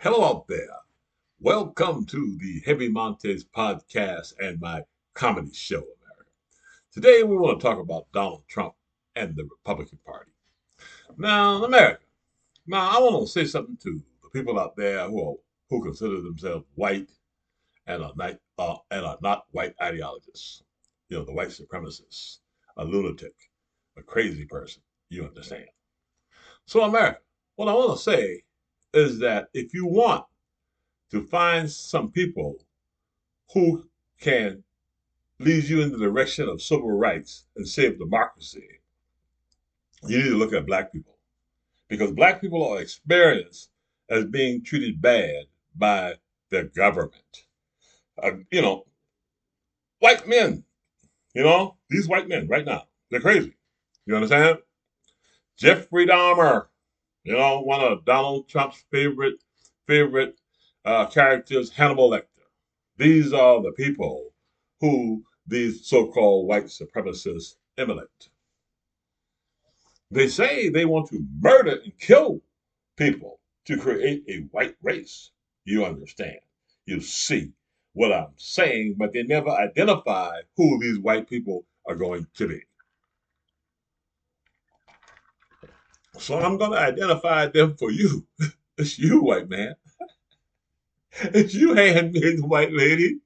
Hello out there. Welcome to the Heavy Montes podcast and my comedy show, America. Today we want to talk about Donald Trump and the Republican Party. Now, America. Now, I want to say something to the people out there who consider themselves white and are not white ideologists. You know, the white supremacists, a lunatic, a crazy person. You understand? So, America, what I want to say is that if you want to find some people who can lead you in the direction of civil rights and save democracy, you need to look at black people because black people are experienced as being treated bad by their government. You know, white men, these white men right now, they're crazy. You understand? Jeffrey Dahmer, one of Donald Trump's favorite characters, Hannibal Lecter. These are the people who these so-called white supremacists emulate. They say they want to murder and kill people to create a white race. You understand? You see what I'm saying, but they never identify who these white people are going to be. So I'm going to identify them for you. It's you, white man. It's you, handmade white lady.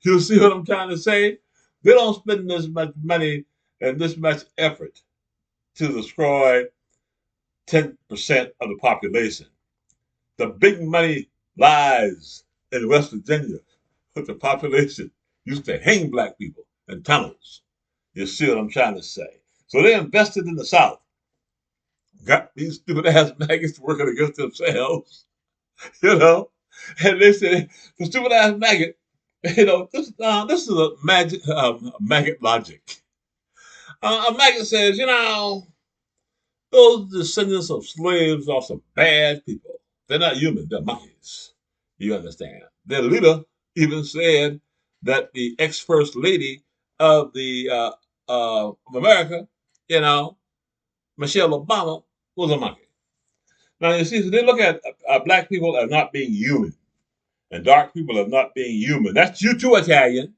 You see what I'm trying to say? They don't spend this much money and this much effort to destroy 10% of the population. The big money lies in West Virginia, with the population used to hang black people in tunnels. You see what I'm trying to say? So they invested in the South, got these stupid ass maggots working against themselves, you know, and they said, the stupid ass maggot, this is a maggot logic. A maggot says, those descendants of slaves are some bad people. They're not human, they're monkeys. You understand? Their leader even said that the ex first lady of of America, you know, Michelle Obama, was a monkey. Now you see, so they look at black people as not being human, and dark people as not being human. That's you too, Italian.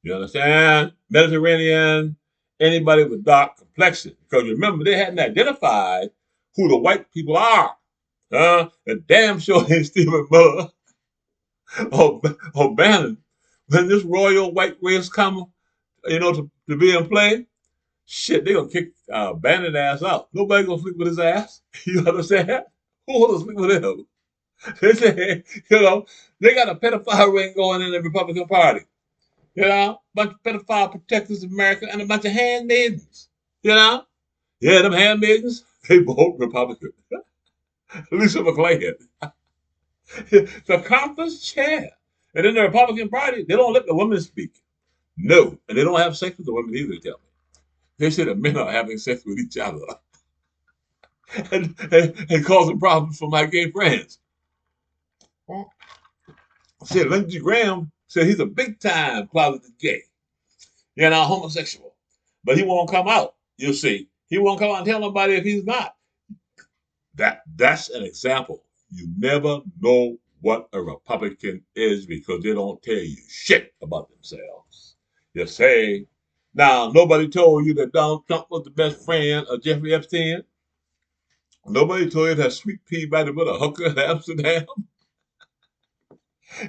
You understand? Mediterranean, anybody with dark complexion. Because remember, they hadn't identified who the white people are. And damn sure ain't Stephen Miller or Bannon. When this royal white race come, to be in play, shit, they gonna kick Bannon ass out. Nobody gonna sleep with his ass. You understand? Who wanna sleep with him? They say, they got a pedophile ring going in the Republican Party. A bunch of pedophile protectors of America and a bunch of handmaidens. Yeah, them handmaidens, they vote Republican. Lisa McClain, the conference chair. And in the Republican Party, they don't let the women speak. No. And they don't have sex with the women either, tell me. They say the men are having sex with each other and causing problems for my gay friends. See, Lindsey Graham said he's a big time closeted gay, homosexual. But he won't come out, you see. He won't come out and tell nobody if he's not. That's an example. You never know what a Republican is because they don't tell you shit about themselves. You say, now nobody told you that Donald Trump was the best friend of Jeffrey Epstein. Nobody told you that Sweet Pea might have been a hooker in Amsterdam.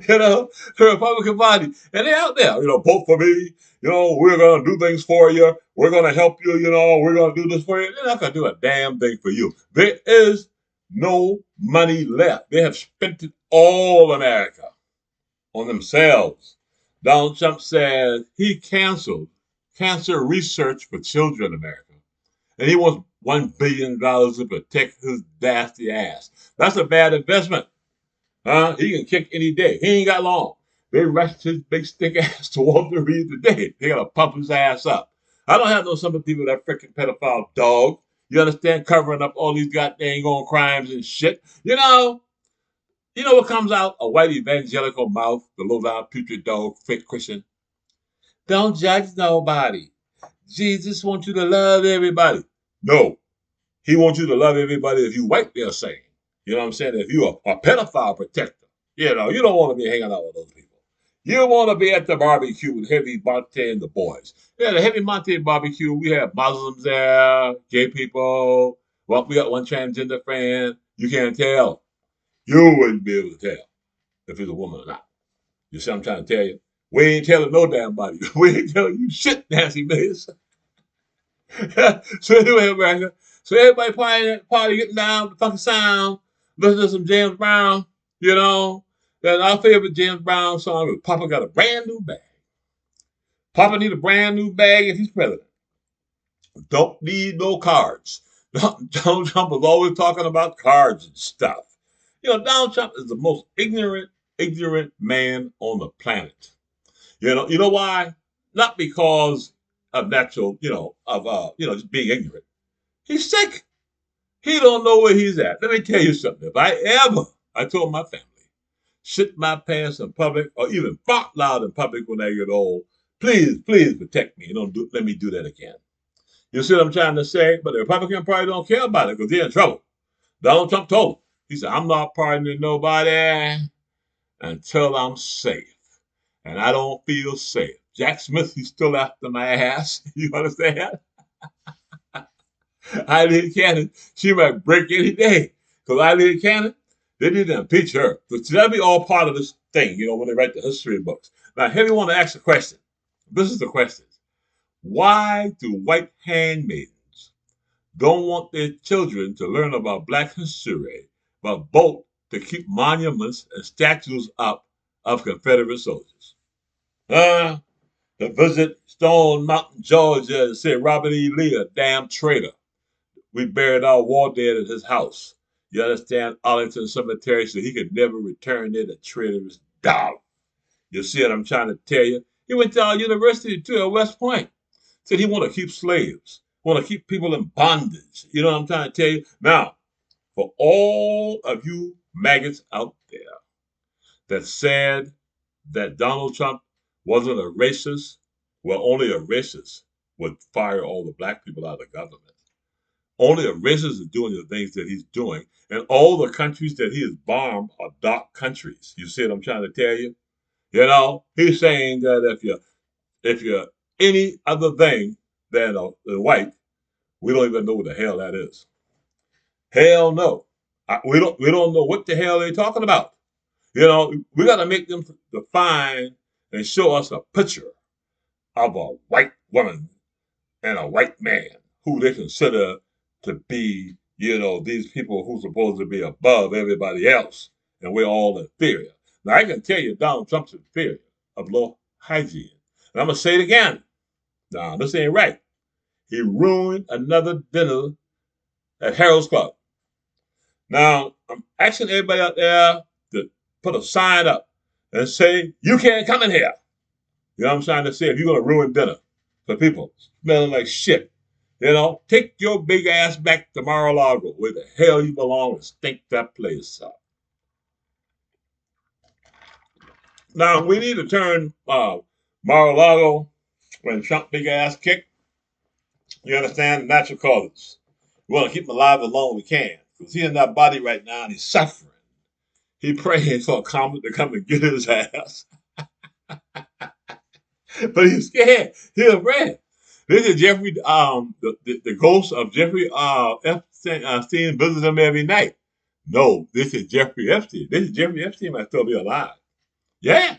The Republican Party. And they're out there, vote for me. We're going to do things for you. We're going to help you. We're going to do this for you. They're not going to do a damn thing for you. There is no money left. They have spent it all, America, on themselves. Donald Trump said he canceled cancer research for children in America. And he wants $1 billion to protect his nasty ass. That's a bad investment. He can kick any day. He ain't got long. They rushed his big stick ass to Walter Reed today. They gotta pump his ass up. I don't have no sympathy with that freaking pedophile dog. You understand? Covering up all these goddamn on crimes and shit. What comes out? A white evangelical mouth, the low down putrid dog, fake Christian. Don't judge nobody. Jesus wants you to love everybody. No. He wants you to love everybody if you white, they're saying. You know what I'm saying? If you're a pedophile protector, you don't want to be hanging out with those people. You want to be at the barbecue with Heavy Monte and the boys. Yeah, the Heavy Monte barbecue, we have Muslims there, gay people. Well, we got one transgender friend. You can't tell. You wouldn't be able to tell if it's a woman or not. You see what I'm trying to tell you? We ain't telling no damn body. We ain't telling you shit, Nancy Mace. So anyway, America. So everybody party getting down the fucking sound, listen to some James Brown, you know. And our favorite James Brown song is Papa Got a Brand New Bag. Papa need a brand new bag if he's president. Don't need no cards. Donald Trump was always talking about cards and stuff. Donald Trump is the most ignorant man on the planet. You know why? Not because of natural, just being ignorant. He's sick. He don't know where he's at. Let me tell you something. I told my family, shit my pants in public or even fart loud in public when I get old, please protect me. Don't let me do that again. You see what I'm trying to say? But the Republican Party don't care about it because they're in trouble. Donald Trump told him. He said, I'm not pardoning nobody until I'm safe. And I don't feel safe. Jack Smith, he's still after my ass. You understand? Eileen Cannon, she might break any day. Because Eileen Cannon, they need to impeach her. So that'll be all part of this thing, when they write the history books. Now, here we want to ask a question. This is the question. Why do white handmaidens don't want their children to learn about Black history, but vote to keep monuments and statues up of Confederate soldiers? To visit Stone Mountain, Georgia, and say Robert E. Lee a damn traitor. We buried our war dead at his house. You understand? Arlington Cemetery, so he could never return there, the traitorous dog. You see what I'm trying to tell you? He went to our university too at West Point. Said he want to keep slaves, want to keep people in bondage. You know what I'm trying to tell you? Now, for all of you maggots out there that said that Donald Trump wasn't a racist, well, only a racist would fire all the black people out of government. Only a racist is doing the things that he's doing. And all the countries that he has bombed are dark countries. You see what I'm trying to tell you? He's saying that if you're any other thing than white, we don't even know what the hell that is. Hell no. We don't know what the hell they're talking about. We got to make them define and show us a picture of a white woman and a white man who they consider to be, these people who's supposed to be above everybody else, and we're all inferior. Now, I can tell you Donald Trump's inferior of low hygiene. And I'm going to say it again. Now, this ain't right. He ruined another dinner at Harold's Club. Now, I'm asking everybody out there to put a sign up and say, you can't come in here. You know what I'm trying to say? If you're going to ruin dinner for people smelling like shit, take your big ass back to Mar-a-Lago, where the hell you belong, and stink that place up. Now, we need to turn Mar-a-Lago, when Trump big ass kicked, you understand, natural causes. We want to keep him alive as long as we can, because he's in that body right now and he's suffering. He's praying for a comet to come and get his ass. But he's scared. He's afraid. This is Jeffrey, the ghost of Jeffrey Epstein visits him every night. No, this is Jeffrey Epstein. This is Jeffrey Epstein might still be alive. Yeah,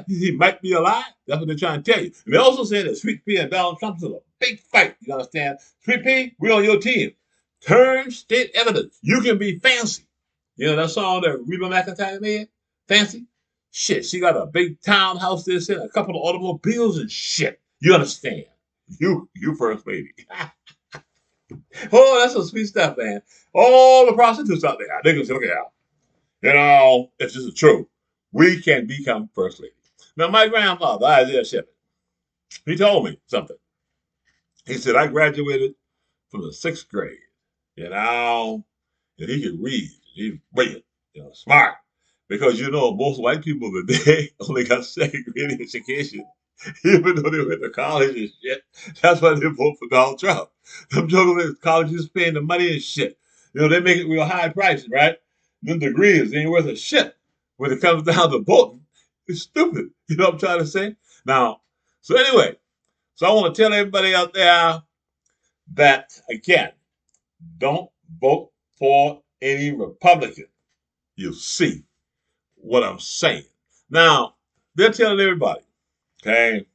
he might be alive. That's what they're trying to tell you. And they also say that Sweet Pea and Donald Trump is a big fight. You understand? Sweet Pea, we're on your team. Turn state evidence. You can be fancy. You know that song that Reba McEntire made? Fancy? Shit, she got a big townhouse this and a couple of automobiles and shit. You understand? You first lady. Oh, that's some sweet stuff, man. All the prostitutes out there, they can say, look at if this is true, we can become first lady. Now, my grandfather, Isaiah Shepard, he told me something. He said, I graduated from the 6th grade, and he could read. He was brilliant, smart. Because, most white people today only got 2nd grade education. Even though they went to college and shit. That's why they vote for Donald Trump. Them jugglers colleges paying the money and shit. They make it real high prices, right? Them degrees ain't worth a shit when it comes down to voting. It's stupid. You know what I'm trying to say? Now, so anyway, so I want to tell everybody out there that, again, don't vote for any Republican. You see what I'm saying. Now, they're telling everybody, okay,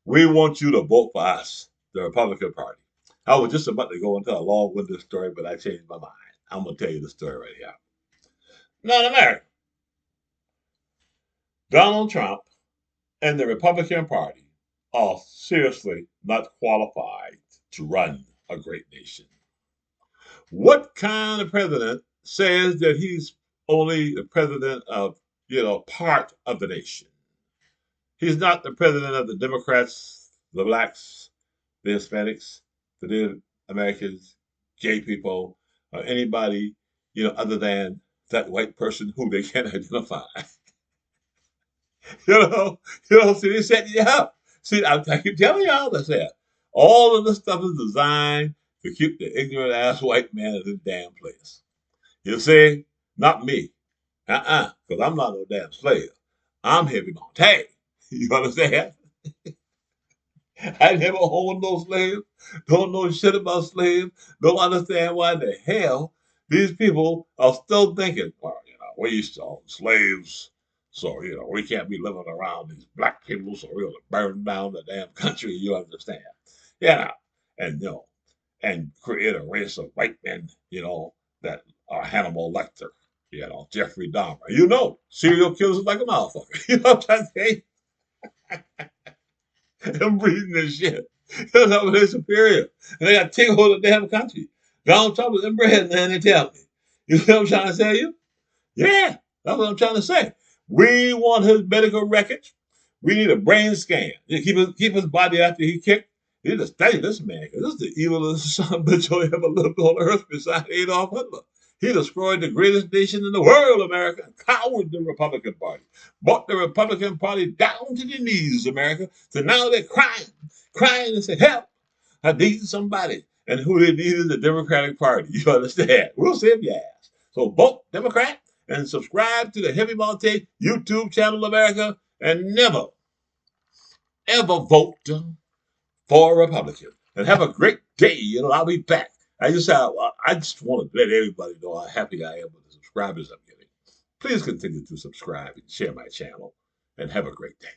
we want you to vote for us, the Republican Party. I was just about to go into a long-winded story, but I changed my mind. I'm going to tell you the story right here. Now, in America, Donald Trump and the Republican Party are seriously not qualified to run a great nation. What kind of president says that he's only the president of, part of the nation? He's not the president of the Democrats, the blacks, the Hispanics, the Native Americans, gay people, or anybody, other than that white person who they can't identify. See, they set you up. See, I keep telling y'all this here. All of this stuff is designed to keep the ignorant ass white man in this damn place. You see, not me. Because I'm not no damn slave. I'm Heavy Monte. You understand? I never owned no slaves. Don't know shit about slaves. Don't understand why the hell these people are still thinking, well, we used to own slaves. So, we can't be living around these black people, so we're going to burn down the damn country, you understand? Yeah. And, and create a race of white men, that are Hannibal Lecter, Jeffrey Dahmer. Serial killers like a motherfucker. You know what I'm trying to say? I'm breathing this shit. They're superior. And they got to take hold of the damn country. Donald Trump is inbred, man, they tell me. You know what I'm trying to tell you? Yeah, that's what I'm trying to say. We want his medical records. We need a brain scan. Keep his body after he kicked. You need to study this man, because this is the evilest son of a bitch who ever lived on earth beside Adolf Hitler. He destroyed the greatest nation in the world, America, and cowered the Republican Party. Brought the Republican Party down to the knees, America. So now they're crying and say, help, I need somebody. And who they need is the Democratic Party. You understand? We'll save your ass. So vote Democrat and subscribe to the Heavy Monte YouTube channel, America, and never, ever vote for a Republican. And have a great day. I'll be back. I just want to let everybody know how happy I am with the subscribers I'm getting. Please continue to subscribe and share my channel, and have a great day.